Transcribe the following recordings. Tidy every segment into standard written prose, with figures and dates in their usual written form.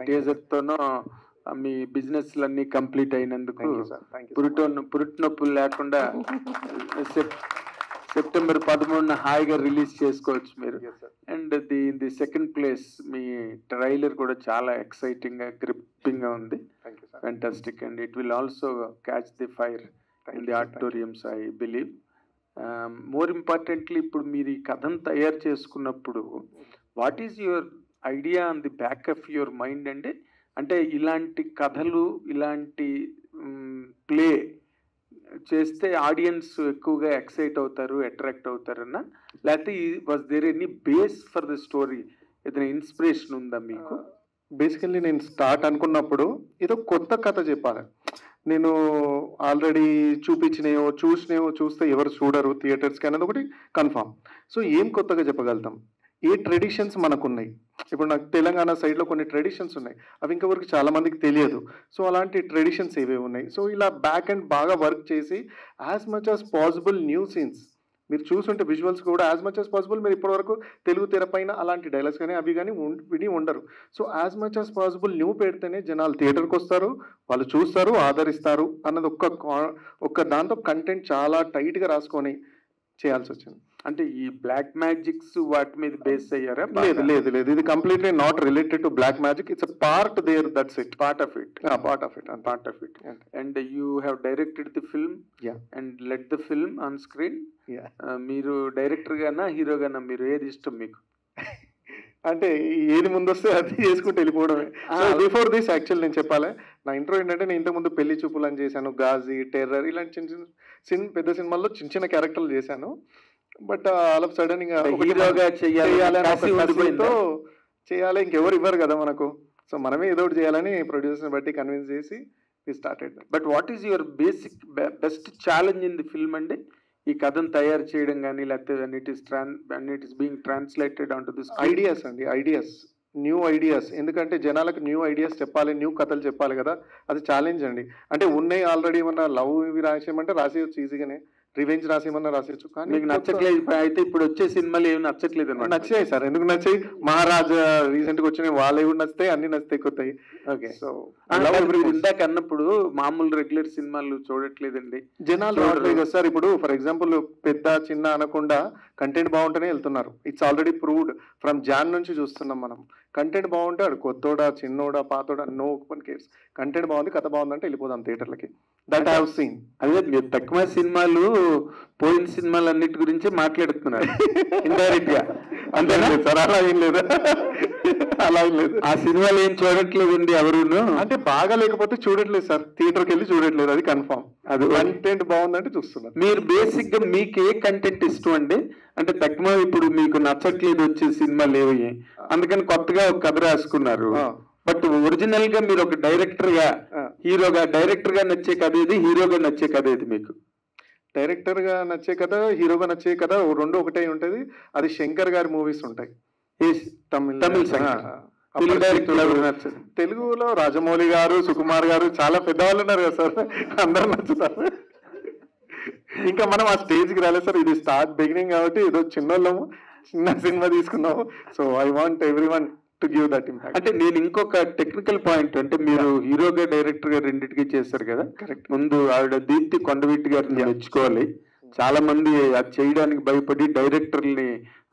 టీజర్తోనో మీ బిజినెస్లన్నీ complete అయినందుకు thank you sir. పురిటి నొప్పులు లేకుండా సెప్టెంబర్ 13న హాయిగా రిలీజ్ చేసుకోవచ్చు మీరు. And the second place me trailer కూడా చాలా ఎక్సైటింగ్ గా గ్రిప్పింగ్ గా ఉంది. Fantastic and it will also catch the fire in the auditoriums I believe. More importantly ఇప్పుడు మీరు ఈ కథను తయారు చేసుకున్నప్పుడు what is your idea on the back of your mind అండి? అంటే ఇలాంటి కథలు ఇలాంటి ప్లే చేస్తే ఆడియన్స్ ఎక్కువగా ఎక్సైట్ అవుతారు, అట్రాక్ట్ అవుతారన్నా, లేకపోతే was there any base for the story? ఏదైనా ఇన్స్పిరేషన్ ఉందా మీకు? బేసికల్లీ నేను స్టార్ట్ అనుకున్నప్పుడు ఏదో కొత్త కథ చెప్పాలి. నేను ఆల్రెడీ చూసినవో చూస్తే ఎవరు చూడరు థియేటర్స్కి అనేది ఒకటి కన్ఫామ్. సో ఏం కొత్తగా చెప్పగలుగుతాం? ఏ ట్రెడిషన్స్ మనకున్నాయి? ఇప్పుడు నాకు తెలంగాణ సైడ్లో కొన్ని ట్రెడిషన్స్ ఉన్నాయి, అవి ఇంకెవరికి చాలా మందికి తెలియదు. సో అలాంటి ట్రెడిషన్స్ ఏవే ఉన్నాయి. సో ఇలా బ్యాక్ అండ్ బాగా వర్క్ చేసి as much as possible new scenes మీరు చూసుంటే విజువల్స్ కూడా యాజ్ మచ్ యాజ్ పాసిబుల్ మీరు ఇప్పటివరకు తెలుగు తెర పైన అలాంటి డైలాగ్స్ కానీ అవి కానీ విని ఉండరు. So as much as possible new పెడితేనే జనాలు థియేటర్కి వస్తారు, వాళ్ళు చూస్తారు, ఆదరిస్తారు అన్నది ఒక్క దాంతో కంటెంట్ చాలా టైట్గా రాసుకొని చేయాల్సి వచ్చింది. అంటే ఈ బ్లాక్ మ్యాజిక్స్ వాటి మీద బేస్ అయ్యారా? లేదు, ఇది completely not related to black magic. It's a part there, that's it, part of it. And you have directed the film and let the film on screen. మీరు డైరెక్టర్ గానా hero గానా? మీరు ఏది ఇష్టం మీకు? అంటే ఏది ముందు వస్తే అది చేసుకుంటూ వెళ్ళిపోవడమే. సో బిఫోర్ దిస్ యాక్చువల్ నేను చెప్పాలి, నా ఇంట్రో ఏంటంటే నేను ఇంతకుముందు పెళ్లి చూపులు అని చేశాను, గాజీ, టెర్రర్, ఇలాంటి చిన్న పెద్ద సినిమాల్లో చిన్న క్యారెక్టర్లు చేశాను. బట్ ఆల్ ఆఫ్ సడన్ ఇంకా హీరోగా చేయాలి, ఇంకెవరు ఇవ్వరు కదా మనకు. సో మనమే ఏదో ఒకటి చేయాలని ప్రొడ్యూసర్ని బట్టి కన్విన్స్ చేసి started. But what is your best challenge in the film అండి? ఈ కథను తయారు చేయడం కానీ, లేకపోతే it is being translated on to this ideas, new ideas. ఎందుకంటే జనాలకు న్యూ ఐడియాస్ చెప్పాలి, న్యూ కథలు చెప్పాలి కదా, అది ఛాలెంజ్ అండి. అంటే ఉన్నాయి ఆల్రెడీ ఏమన్నా లవ్ ఇవి రాసేయమంటే రాసేయచ్చు ఈజీగానే, రివెంజ్ రాసేయమన్నా రాసేయచ్చు. కానీ మీకు నచ్చట్లేదు అయితే ఇప్పుడు వచ్చే సినిమాలు ఏమి నచ్చట్లేదు? నచ్చాయి సార్, ఎందుకు నచ్చాయి? మహారాజా రీసెంట్ గా వచ్చినాయి, వాళ్ళే కూడా నచ్చుతాయి, అన్ని నచ్చుతాయి కొత్తవి. ఓకే. సో ఇందాక అన్నప్పుడు మామూలు రెగ్యులర్ సినిమాలు చూడట్లేదండి జనాలు, రావట్లేదు కదా సార్. ఇప్పుడు ఫర్ ఎగ్జాంపుల్ పెద్ద చిన్న అనకుండా కంటెంట్ బాగుంటేనే వెళ్తున్నారు. It's already proved. ఫ్రమ్ జాన్ నుంచి చూస్తున్నాం మనం. కంటెంట్ బాగుంటే ఆడు కొత్తోడా, చిన్నోడా, పాతోడా, నో ఓపెన్ కేర్స్. కంటెంట్ బాగుంది, కథ బాగుందంటే వెళ్ళిపోదాం థియేటర్లకి. That I have seen. అదే మీరు తక్కువ సినిమాలు పోయిన సినిమాలు అన్నిటి గురించి మాట్లాడుతున్నారు ఇండైరెక్ట్ గా, అంతేనా సార్? అలా ఏం లేదు, అలా ఏం లేదు. ఆ సినిమాలు ఏం చూడట్లేదండి ఎవరును. అంటే బాగా లేకపోతే చూడట్లేదు సార్, థియేటర్కి వెళ్ళి చూడట్లేదు, అది కన్ఫర్మ్. అది కంటెంట్ బాగుందంటే చూస్తున్నారు. మీరు బేసిక్ గా మీకు ఏ కంటెంట్ ఇష్టం అండి? అంటే తక్కువ ఇప్పుడు మీకు నచ్చట్లేదు వచ్చే సినిమాలు ఏవి, అందుకని కొత్తగా ఒక కథ రాసుకున్నారు. బట్ ఒరిజినల్ గా మీరు ఒక డైరెక్టర్ గా డైరెక్టర్ గా నచ్చే కథ ఏది, హీరోగా నచ్చే కథ ఏది మీకు? డైరెక్టర్ గా నచ్చే కథ, హీరోగా నచ్చే కథ రెండు ఒకటే ఉంటది. అది శంకర్ గారి మూవీస్ ఉంటాయి. తెలుగులో రాజమౌళి గారు, సుకుమార్ గారు చాలా పెద్దవాళ్ళు ఉన్నారు కదా సార్, అందరూ నచ్చుతారు. ఇంకా మనం ఆ స్టేజ్కి రాలేదు సార్. ఇది స్టార్ట్ బిగినింగ్ కాబట్టి ఏదో చిన్న సినిమా తీసుకున్నాము. So I want everyone to give that impact. అంటే నేను ఇంకొక టెక్నికల్ పాయింట్, అంటే మీరు హీరోగా డైరెక్టర్ గా రెండింటికి చేశారు కదా. కరెక్ట్. ముందు ఆవిడ దీప్తి కొండవీటి గారిని మెచ్చుకోవాలి. చాలా మంది అది చేయడానికి భయపడి డైరెక్టర్ని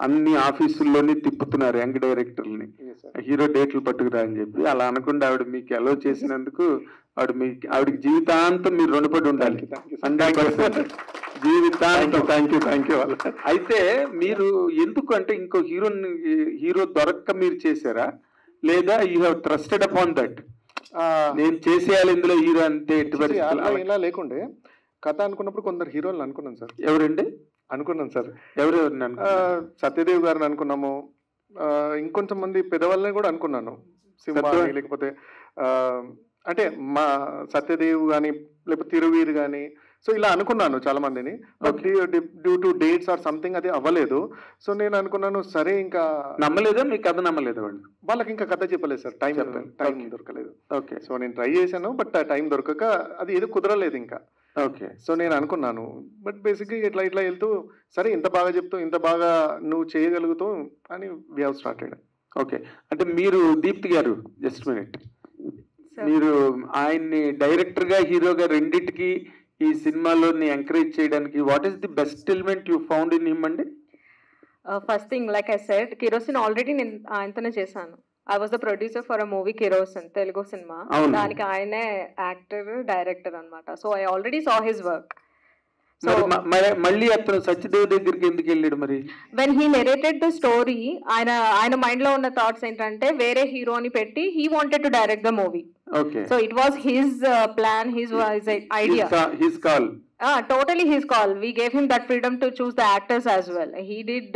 అన్ని ఆఫీసుల్లోని తిప్పుతున్నారు, యంగ్ డైరెక్టర్ని, హీరో డేట్లు పట్టుకురా అని చెప్పి. అలా అనకుండా ఆవిడ మీకు అలో చేసినందుకు ఆవిడకి జీవితాంతం మీరు రుణపడి ఉండాలి. జీవితాంతం. Thank you. అయితే మీరు ఎందుకు అంటే ఇంకో హీరో దొరక్క మీరు చేశారా, లేదా you have trusted upon that నేను చేసేయాలి ఇందులో హీరో అంటే? ఇలా లేకుండే కథ అనుకున్నప్పుడు కొందరు హీరోలను అనుకున్నాను సార్. ఎవరండి అనుకున్నాను సార్? ఎవరెవరిని? సత్యదేవ్ గారిని అనుకున్నాము, ఇంకొంచెం మంది పెద్దవాళ్ళని కూడా అనుకున్నాను. సింహ లేకపోతే అంటే మా సత్యదేవ్ కానీ లేకపోతే తిరువీర్ కానీ. సో ఇలా అనుకున్నాను చాలా మందిని. Due to dates or something అది అవ్వలేదు. సో నేను అనుకున్నాను సరే ఇంకా. నమ్మలేదా మీ కథ? నమ్మలేదు వాళ్ళకి ఇంకా కథ చెప్పలేదు సార్, టైం దొరకలేదు. ఓకే. సో నేను ట్రై చేశాను, బట్ టైం దొరకక అది ఏదో కుదరలేదు ఇంకా. ఓకే. సో నేను అనుకున్నాను, బట్ బేసిక్గా ఇట్లా వెళ్తూ సరే ఇంత బాగా చెప్తూ ఇంత బాగా నువ్వు చేయగలుగుతావు అని వి హావ్ స్టార్టెడ్. ఓకే, అంటే మీరు దీప్తి గారు జస్ట్ మినిట్, Sir. మీరు ఆయన్ని డైరెక్టర్ గా హీరోగా రెండిటికి ఈ సినిమాలోని ఎంకరేజ్ చేయడానికి what is the best element you found in him అండి? First thing like I said, Kerosene already నేను ఆయనతోనే చేశాను. I was the producer for a movie Kerosene, Telugu సినిమా. అవును. దానికి ఆయనే యాక్టర్ డైరెక్టర్ అన్నమాట. So I already saw his work. So మళ్ళీ అతను సత్యదేవ్ దగ్గరికి ఎందుకు వెళ్ళాడు మరి? When he narrated the story, ఆయన మైండ్ లో ఉన్న థాట్స్ ఏంటంటే వేరే హీరోని పెట్టి he wanted to direct the movie. Okay, so it was his plan, his idea. His call. Totally his call. We gave him that freedom to choose the actors as well. He did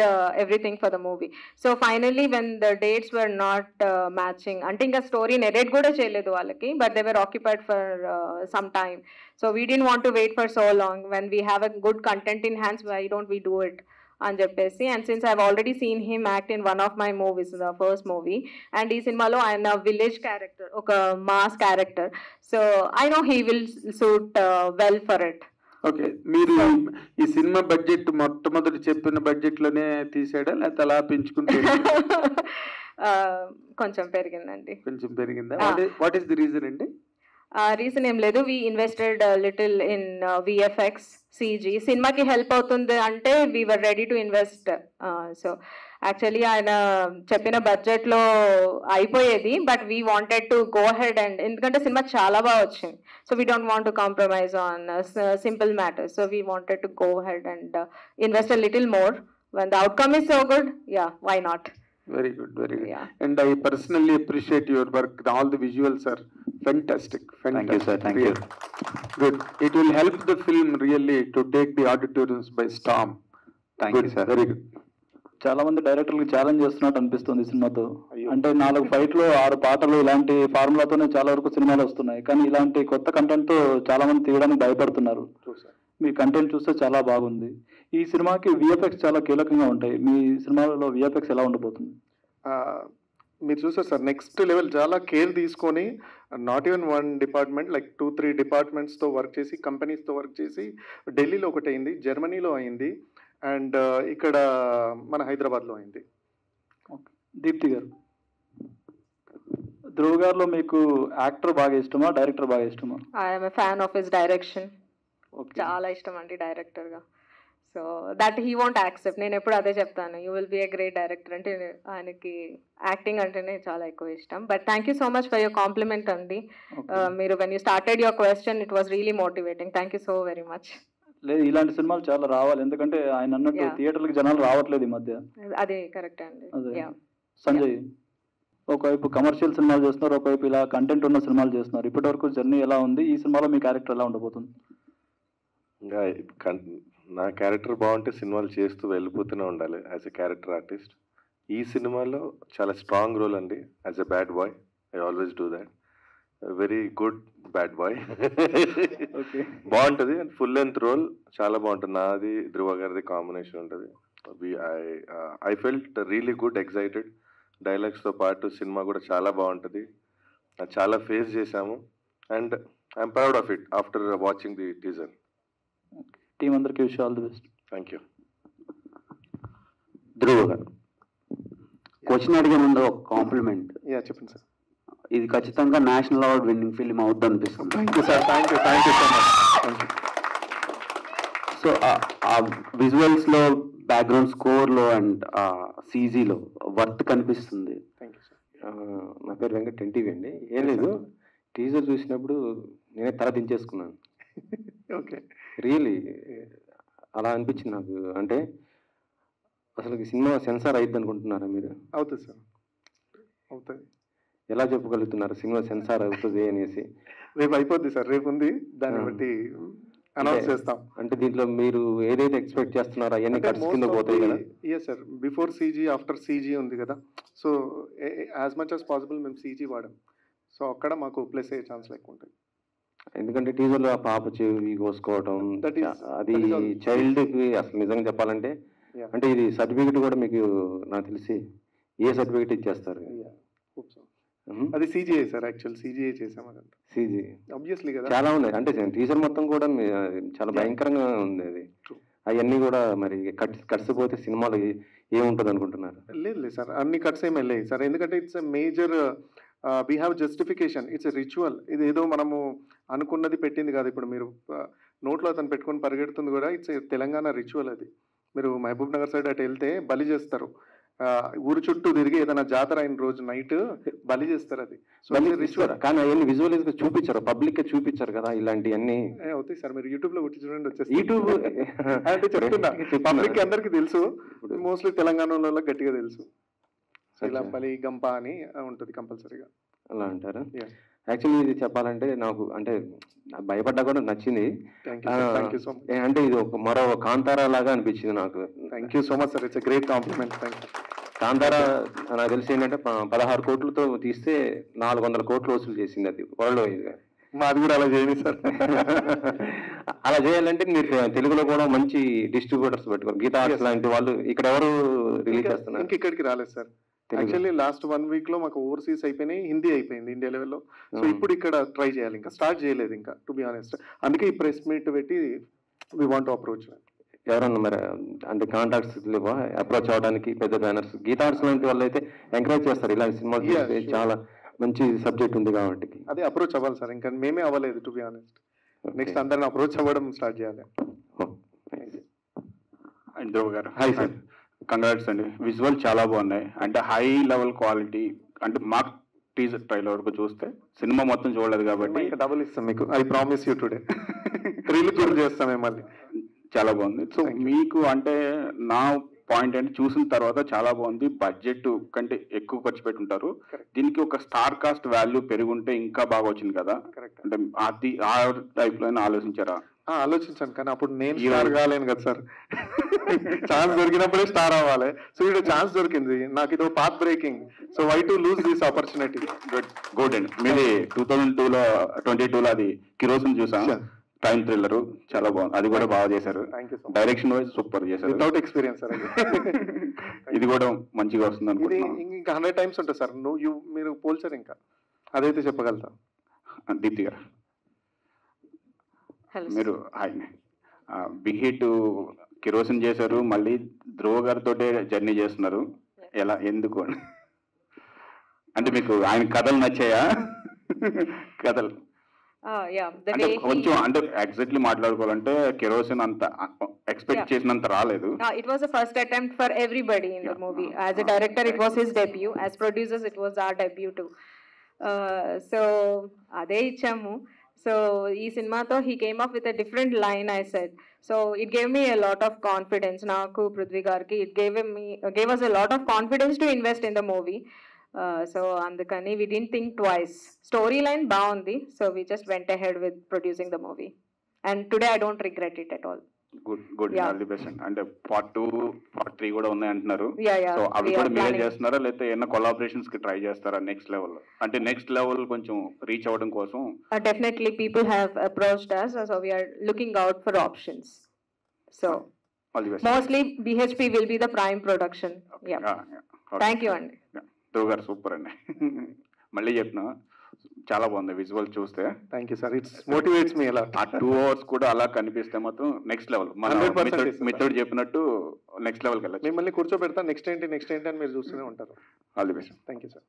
everything for the movie. So finally, when the dates were not matching, ante inga story narrate kuda cheyaledu vallaki, but they were occupied for some time. So we didn't want to wait for so long. When we have a good content in hands, why don't we do it? అని చెప్పేసి, and since I've already seen him act in one of my movies, the first movie, and ఈ సినిమాలో ఆయన village character, ఒక mass character. So I know he will suit well for it. Okay, మీరు ఈ cinema budget మొట్టమొదటి చెప్పిన budget లోనే తీసాడా లేకపోతే అలా పెంచుకుంటే? కొంచెం పెరిగిందండి. కొంచెం పెరిగిందా? వాట్ ఈస్ ది రీజన్ అండి? రీజన్ ఏం లేదు, we invested little in VFX, CG. సినిమాకి హెల్ప్ అవుతుంది అంటే we were ready to invest. So actually ఆయన చెప్పిన బడ్జెట్లో అయిపోయేది, but we wanted to go ahead and, ఎందుకంటే సినిమా చాలా బాగా వచ్చింది. So we don't want to compromise on simple matters. So we wanted to go ahead and invest a little more. When the outcome is so good, yeah, why not? Very good, very good. Yeah. And I personally appreciate your work. All the visuals are fantastic. Thank you, sir. Thank you. Good. It will help the film really to take the auditoriums by storm. Thank you, sir. Very good. చాలా మంది డైరెక్టర్లకు challenge చేస్తున్నట్టు అనిపిస్తుంది ఈ సినిమాతో. అంటే 4 ఫైట్లు 6 పాటలు ఇలాంటి ఫార్ములాతోనే చాలా వరకు సినిమాలు వస్తున్నాయి, కానీ ఇలాంటి కొత్త కంటెంట్ తో చాలా మంది తీయడానికి భయపడుతున్నారు. మీ కంటెంట్ చూస్తే చాలా బాగుంది. ఈ సినిమాకి విఎఫ్ఎక్స్ చాలా కీలకంగా ఉంటాయి. మీ సినిమాలలో విఎఫ్ఎక్స్ ఎలా ఉండబోతుంది? మీరు చూసారు సార్, నెక్స్ట్ లెవెల్ చాలా కేర్ తీసుకొని, నాట్ ఈవెన్ 1 డిపార్ట్మెంట్, లైక్ 2-3 డిపార్ట్మెంట్స్తో వర్క్ చేసి, కంపెనీస్తో వర్క్ చేసి, ఢిల్లీలో ఒకటి అయింది, జర్మనీలో అయింది, అండ్ ఇక్కడ మన హైదరాబాద్లో అయింది. దీప్తి గారు, ధ్రువ్ గారిలో మీకు యాక్టర్ బాగా ఇష్టమా, డైరెక్టర్ బాగా ఇష్టమా? I'm fan of his direction. చాలా ఇష్టం అండి డైరెక్టర్గా. So that he want accept. నేను ఎప్పుడు అదే చెప్తాను, you will be a great director అంటే. ఆయనకి యాక్టింగ్ అంటేనే చాలా ఎక్కువ ఇష్టం. But thank you so much for your compliment అండి. మీరు when you started your question, it was really motivating. Thank you so very much. లేదు, ఇలాంటి సినిమాలు చాలా రావాలి, ఎందుకంటే ఆయన అన్నట్టు థియేటర్లకు జనాలు రావట్లేదు ఈ మధ్య. అదే కరెక్ట్ అండి. సంజయ్, ఒకవైపు కమర్షియల్ సినిమాలు చేస్తున్నారు, ఒకవైపు ఇలా కంటెంట్ ఉన్న సినిమాలు చేస్తున్నారు. ఇప్పటివరకు జర్నీ ఎలా ఉంది? ఈ సినిమాలో మీ క్యారెక్టర్ ఎలా ఉండబోతుంది? ఇంకా నా క్యారెక్టర్ బాగుంటే సినిమాలు చేస్తూ వెళ్ళిపోతూనే ఉండాలి యాజ్ ఎ క్యారెక్టర్ ఆర్టిస్ట్. ఈ సినిమాలో చాలా స్ట్రాంగ్ రోల్ అండి as a bad boy. I always do that. Very good bad boy. బాగుంటుంది అండ్ ఫుల్ లెంత్ రోల్ చాలా బాగుంటుంది. నాది ధ్రువ గారిది కాంబినేషన్ ఉంటుంది. I felt really good, excited. డైలాగ్స్తో పాటు సినిమా కూడా చాలా బాగుంటుంది. చాలా ఫేస్ చేశాము and I'm proud of it after watching the teaser. Team అందరికీ wish all the best. Thank you. Dhruva garu, question అడిగే ముందు ఒక కాంప్లిమెంట్. చెప్పండి సార్. ఇది ఖచ్చితంగా నేషనల్ అవార్డ్ విన్నింగ్ ఫిల్మ్ అవుద్ది అనిపిస్తుంది. Thank you sir. Thank you so much. Thank you. So ఆ విజువల్స్లో, బ్యాక్గ్రౌండ్ స్కోర్లో అండ్ సీజీలో వర్త్ కనిపిస్తుంది. Thank you sir. నా పేరు వెంకట్, ఎన్టీవీ అండి. ఏం లేదు, టీజర్ చూసినప్పుడు నేనే తల దించేసుకున్నాను. ఓకే, రియలీ అలా అనిపించింది నాకు. అంటే అసలు ఈ సినిమా సెన్సార్ అయ్యిద్ది అనుకుంటున్నారా మీరు? అవుతుంది సార్, అవుతుంది. ఎలా చెప్పగలుగుతున్నారు సినిమా సెన్సార్ అవుతుంది అనేసి? రేపు అయిపోద్ది సార్, రేపు ఉంది, దాన్ని బట్టి అనౌన్స్ చేస్తాం. అంటే దీంట్లో మీరు ఏదైతే ఎక్స్పెక్ట్ చేస్తున్నారో అవన్నీ కట్స్ కింద పోతాయి కదా? Yes sir, before CG after CG ఉంది కదా. So as much as possible మేము సీజీ వాడాం. సో అక్కడ మాకు ప్లస్ అయ్యే ఛాన్స్లు ఎక్కువ ఉంటాయి. ఎందుకంటే టీజర్లో ఆ పాప చెవి కోసుకోవడం, అది చైల్డ్ కి అసలు నిజంగా చెప్పాలంటే, అంటే ఇది సర్టిఫికెట్ కూడా మీకు నాకు తెలిసి ఏ సర్టిఫికెట్ ఇచ్చేస్తారు? అది సీజీఐ సార్, యాక్చువల్ సీజీఐ చేసాం. అదంతా సీజీ ఆబ్వియస్లీ కదా. చాలా ఉన్నాయి, అంటే టీజర్ మొత్తం కూడా చాలా భయంకరంగా ఉంది. అది అవన్నీ కూడా మరి కట్స్ పోతే సినిమాలు ఏముంటుంది అనుకుంటున్నారు? లేదు లేదు సార్, అన్ని కట్స్ ఏమి వెళ్ళాయి సార్, ఎందుకంటే it's major we have justification, it's ritual. ఇది ఏదో మనము అనుకున్నది పెట్టింది కాదు. ఇప్పుడు మీరు నోట్లో అతను పెట్టుకొని పరిగెడుతుంది కూడా ఇట్స్ తెలంగాణ రిచువల్. అది మీరు మహబూబ్ నగర్ సైడ్ అటు వెళ్తే బలి చేస్తారు, ఊరు చుట్టూ తిరిగి ఏదైనా జాతర అయిన రోజు నైట్ బలి చేస్తారు. అది రిచువల్. కానీ అవన్నీ విజువలైజ్ గా చూపించారు, పబ్లిక్ గా చూపించారు కదా ఇలాంటివన్నీ అవుతాయి సార్. మీరు యూట్యూబ్ లో కొట్టి చూడండి, వచ్చేసి యూట్యూబ్ అంటే చెప్తున్నా, పబ్లిక్ అందరికి తెలుసు, మోస్ట్లీ తెలంగాణలో గట్టిగా తెలుసు. ఇలా బలి గంప అని ఉంటుంది కంపల్సరీగా. అలా అంటారా? యాక్చువల్లీ ఇది చెప్పాలంటే నాకు అంటే భయపడ్డా కూడా నచ్చింది. అంటే ఇది ఒక మరో కాంతారా లాగా అనిపించింది నాకు. Thank you so much sir, it's great compliment. Thank you. Kantara నాకు తెలిసి ఏంటంటే 16 కోట్లతో తీస్తే 400 కోట్లు వసూలు చేసింది అది వరల్డ్ వైజ్ గా. మాది కూడా అలా చేయండి సార్. అలా చేయాలంటే మీరు తెలుగులో కూడా మంచి డిస్ట్రిబ్యూటర్స్ పెట్టుకోరు. గీతా ఆర్ట్స్ లాంటి వాళ్ళు ఇక్కడ ఎవరు రిలీజ్ చేస్తున్నారు? ఇంకా ఇక్కడికి రాలేదు సార్. యాక్చువల్లీ లాస్ట్ 1 వీక్ లో మాకు ఓవర్సీస్ అయిపోయినాయి, హిందీ అయిపోయింది ఇండియా లెవెల్లో. సో ఇప్పుడు ఇక్కడ ట్రై చేయాలి, ఇంకా స్టార్ట్ చేయలేదు ఇంకా, టు బి ఆనెస్ట్. అందుకే ఈ ప్రెస్ మీట్ పెట్టి వి వాంట్ టు అప్రోచ్. ఎవరన్నా మరి అంటే కాంటాక్ట్స్ లేవా అప్రోచ్ అవడానికి? పెద్ద బ్యానర్స్ గీతా ఆర్ట్స్ లాంటి వాళ్ళు అయితే ఎంకరేజ్ చేస్తారు ఇలాంటి సినిమా, చాలా మంచి సబ్జెక్ట్ ఉంది కాబట్టి. అదే అప్రోచ్ అవ్వాలి సార్, ఇంకా మేమే అవ్వలేదు టు బి ఆనెస్ట్. నెక్స్ట్ అందరిని అప్రోచ్ అవ్వడం స్టార్ట్ చేయాలి. ధ్రువ గారు హాయ్ సార్, కంగ్రాట్స్ అండి. విజువల్ చాలా బాగున్నాయి, అంటే హై లెవెల్ క్వాలిటీ. అంటే మాకు టీజర్ ట్రైలర్ వరకు చూస్తే సినిమా మొత్తం చూడలేదు కాబట్టి ఇంకా డబుల్ ఇస్తాం మీకు, I promise you today. Release చేస్తాం మళ్ళీ. చాలా బాగుంది. సో మీకు అంటే నా పాయింట్ అంటే చూసిన తర్వాత చాలా బాగుంది. బడ్జెట్ కంటే ఎక్కువ ఖర్చు పెట్టుంటారు, దీనికి ఒక స్టార్ కాస్ట్ వాల్యూ పెరుగుంటే ఇంకా బాగా వచ్చింది కదా. అంటే అది ఆ టైప్ లో ఆలోచించారా? ఆలోచించాను, కానీ అప్పుడు నేను స్టార్ కాలేను కదా సార్. ఛాన్స్ దొరికినప్పుడే స్టార్ అవ్వాలి. సో ఇక్కడ ఛాన్స్ దొరికింది నాకు, ఇది path breaking. So why to lose this opportunity. Good అండి. మీది 2022లో అది కిరోసిన్ చూసా, టైం థ్రిల్లర్ చాలా బాగుంది, అది కూడా బాగా చేశారు. డైరెక్షన్ వైజ్ సూపర్ చేశారు. Without experience sir. ఇది కూడా మంచిగా వస్తుంది అనుకుంటున్నాను. ఇంకా 100 times ఉంటుంది సార్. మీరు పోల్చారు, ఇంకా అదైతే చెప్పగలుగుతా. దీప్తి గారు మీరు బిగ్ హిట్ కిరోసిన్ చేశారు, మళ్ళీ ధ్రువ గారితో జర్నీ చేస్తున్నారు. ఎలా, ఎందుకు? అంటే మీకు ఆయన కథలు నచ్చాయా? కథలు అంటే కొంచెం అంటే ఎగ్జాక్ట్లీ మాట్లాడుకోవాలంటే కెరోసిన్ అంత ఎక్స్పెక్ట్ చేసినంత రాలేదు. It was the first attempt for everybody in the movie. As a director, it was his debut. As producers, it was our debut too. So అదే ఇచ్చాము. So ఈ సినిమాతో he came up with a different line, I said. So it gave me a lot of confidence. నాకు పృథ్వీ గారికి it gave us a lot of confidence to invest in the movie. So అందుకని we didn't think twice. Story line బాగుంది, so we just went ahead with producing the movie. And today I don't regret it at all. Good all the best. అంటే part 2, part 3 కూడా ఉన్నాయి అంటున్నారు. Yeah. So అవి కూడా మీరే చేస్తున్నారా, లేకపోతే ఏమైనా కొలాబరేషన్స్ కి ట్రై చేస్తారా నెక్స్ట్ లెవెల్? అంటే నెక్స్ట్ లెవెల్ కొంచెం రీచ్ అవ్వడం కోసం. Definitely people have approached us, so we are looking out for options. So all the best. Mostly BHP will be the prime production. Yeah. Thank you అండి. ధ్రువ గారు super అండి. మళ్ళీ చెప్పిన చాలా బాగుంది విజువల్ చూస్తే. Thank you sir, it's motivates me. అలా ఆ 2 hours కూడా అలా కనిపిస్తే మాత్రం నెక్స్ట్ లెవెల్. మిత్రుడు చెప్పినట్టు నెక్స్ట్ లెవెల్కి వెళ్ళచ్చు. మిమ్మల్ని కూర్చోబెడతా, నెక్స్ట్ ఏంటి అని మీరు చూస్తూనే ఉంటారు. All the best. Thank you sir.